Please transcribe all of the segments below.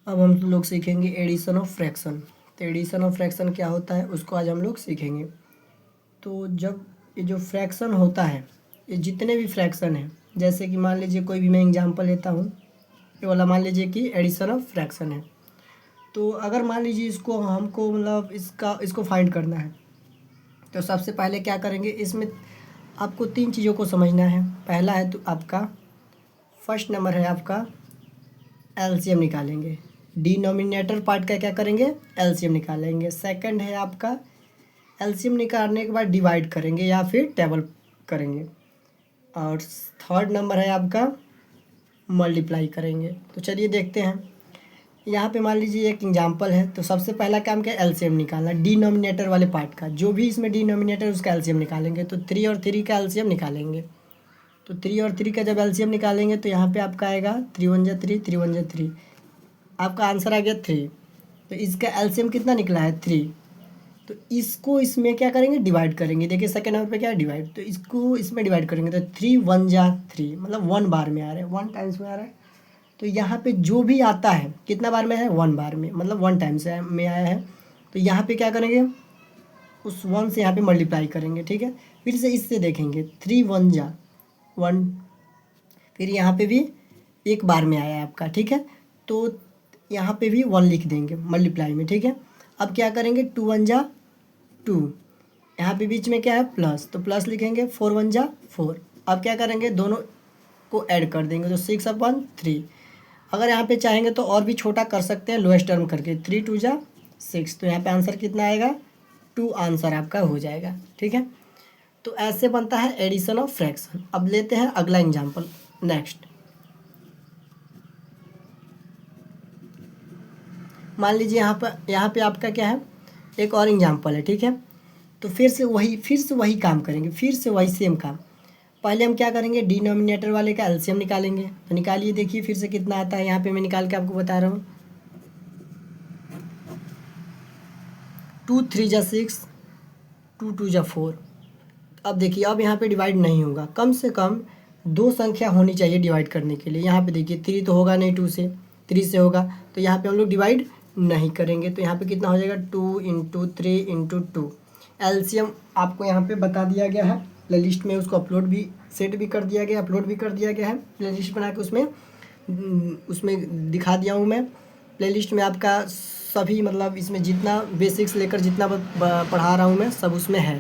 अब हम लोग सीखेंगे एडिशन ऑफ फ्रैक्शन। तो एडिशन ऑफ फ्रैक्शन क्या होता है उसको आज हम लोग सीखेंगे। तो जब ये जो फ्रैक्शन होता है, ये जितने भी फ्रैक्शन हैं, जैसे कि मान लीजिए कोई भी मैं एग्जांपल लेता हूँ, ये वाला मान लीजिए कि एडिशन ऑफ फ्रैक्शन है। तो अगर मान लीजिए इसको हमको मतलब इसको फाइंड करना है, तो सबसे पहले क्या करेंगे, इसमें आपको 3 चीज़ों को समझना है। पहला है तो आपका फर्स्ट नंबर है आपका एलसीएम निकालेंगे, डिनोमिनेटर पार्ट का क्या करेंगे, एलसीएम निकालेंगे। सेकंड है आपका एलसीएम निकालने के बाद डिवाइड करेंगे या फिर टेबल करेंगे। और थर्ड नंबर है आपका मल्टीप्लाई करेंगे। तो चलिए देखते हैं। यहाँ पे मान लीजिए एक एग्जांपल है, तो सबसे पहला काम क्या, एलसीएम निकालना, डिनोमिनेटर वाले पार्ट का, जो भी इसमें डिनोमिनेटर उसका एलसीएम निकालेंगे। तो 3 और 3 का एलसीएम निकालेंगे। तो 3 और 3 का जब एलसीएम निकालेंगे तो यहाँ पे आपका आएगा 3 1 जा 3, 3 1 जा 3, आपका आंसर आ गया 3। तो इसका एलसीएम कितना निकला है, 3। तो इसको इसमें क्या करेंगे, डिवाइड करेंगे। देखिए सेकंड नंबर पे क्या है, डिवाइड, तो इसको इसमें डिवाइड करेंगे। तो 3 1 जा 3, मतलब 1 बार में आ रहा है, 1 टाइम्स में आ रहा है। तो यहाँ पे जो भी आता है कितना बार में है, 1 बार में, मतलब 1 टाइम्स में आया है। तो यहाँ पे क्या करेंगे, उस 1 से यहाँ पे मल्टीप्लाई करेंगे। ठीक है, फिर से इससे देखेंगे 3 1 जा 1, फिर यहाँ पे भी 1 बार में आया है आपका। ठीक है, तो यहाँ पे भी 1 लिख देंगे मल्टीप्लाई में। ठीक है, अब क्या करेंगे, 2 1 जा 2, यहाँ पे बीच में क्या है, प्लस, तो प्लस लिखेंगे। 4 1 जा 4, अब क्या करेंगे, दोनों को ऐड कर देंगे, तो 6/3। अगर यहाँ पे चाहेंगे तो और भी छोटा कर सकते हैं, लोएस्ट टर्म करके, 3 2 जा 6, तो यहाँ पे आंसर कितना आएगा, 2 आंसर आपका हो जाएगा। ठीक है, तो ऐसे बनता है एडिशन ऑफ फ्रैक्शन। अब लेते हैं अगला एग्जाम्पल, नेक्स्ट। मान लीजिए यहाँ पे आपका क्या है, एक और एग्जाम्पल है। ठीक है, तो फिर से वही काम करेंगे, फिर से वही सेम काम। पहले हम क्या करेंगे, डिनोमिनेटर वाले का एलसीएम निकालेंगे। तो निकालिए, देखिए फिर से कितना आता है। यहाँ पे मैं निकाल के आपको बता रहा हूँ, 2 3 जा 6, 2 2 जा 4। अब देखिए, अब यहाँ पे डिवाइड नहीं होगा, कम से कम 2 संख्या होनी चाहिए डिवाइड करने के लिए। यहाँ पे देखिए 3 तो होगा नहीं, 2 से 3 से होगा, तो यहाँ पे हम लोग डिवाइड नहीं करेंगे। तो यहाँ पे कितना हो जाएगा, 2 × 3 × 2। एलसीएम आपको यहाँ पे बता दिया गया है, प्ले लिस्ट में उसको अपलोड भी, सेट भी कर दिया गया, अपलोड भी कर दिया गया है। प्ले लिस्ट बना के उसमें दिखा दिया हूँ मैं। प्ले लिस्ट में आपका सभी, मतलब इसमें जितना बेसिक्स लेकर जितना पढ़ा रहा हूँ मैं, सब उसमें है।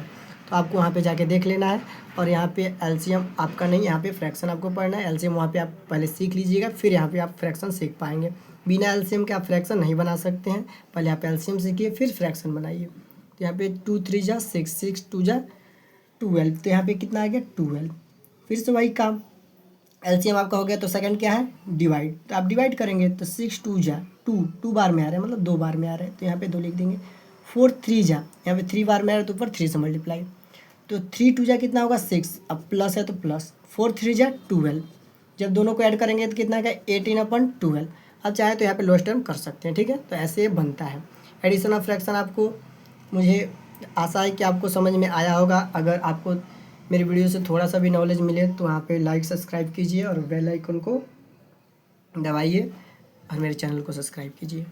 तो आपको वहाँ पे जाके देख लेना है। और यहाँ पे एलसीएम आपका नहीं, यहाँ पे फ्रैक्शन आपको पढ़ना है। एलसीएम वहाँ पे आप पहले सीख लीजिएगा, फिर यहाँ पे आप फ्रैक्शन सीख पाएंगे। बिना एलसीएम के आप फ्रैक्शन नहीं बना सकते हैं। पहले आप एलसीएम सीखिए, फिर फ्रैक्शन बनाइए। तो यहाँ पे 2 3 जा 6, 6 2 जा 12, तो यहाँ पे कितना आ गया, 12। फिर से वही काम, एलसीएम आपका हो गया, तो सेकंड क्या है, डिवाइड। तो आप डिवाइड करेंगे, तो 6 2 जा 2, 2 बार में आ रहा है, मतलब 2 बार में आ रहा है, तो यहाँ पे 2 लिख देंगे। 4 3 जा, यहाँ पे 3 बार में आ रहा है, तो ऊपर 3 से मल्टीप्लाई। तो 3 2 जा कितना होगा, 6, अब प्लस है तो प्लस। 4 3 जा 12, जब दोनों को ऐड करेंगे तो कितना का, 18/12। अब चाहे तो यहाँ पे लोएस्ट टर्म कर सकते हैं। ठीक है, तो ऐसे बनता है एडिशन ऑफ फ्रैक्शन। आपको, मुझे आशा है कि आपको समझ में आया होगा। अगर आपको मेरी वीडियो से थोड़ा सा भी नॉलेज मिले तो वहाँ पे लाइक सब्सक्राइब कीजिए और बेल आइकन को दबाइए और मेरे चैनल को सब्सक्राइब कीजिए।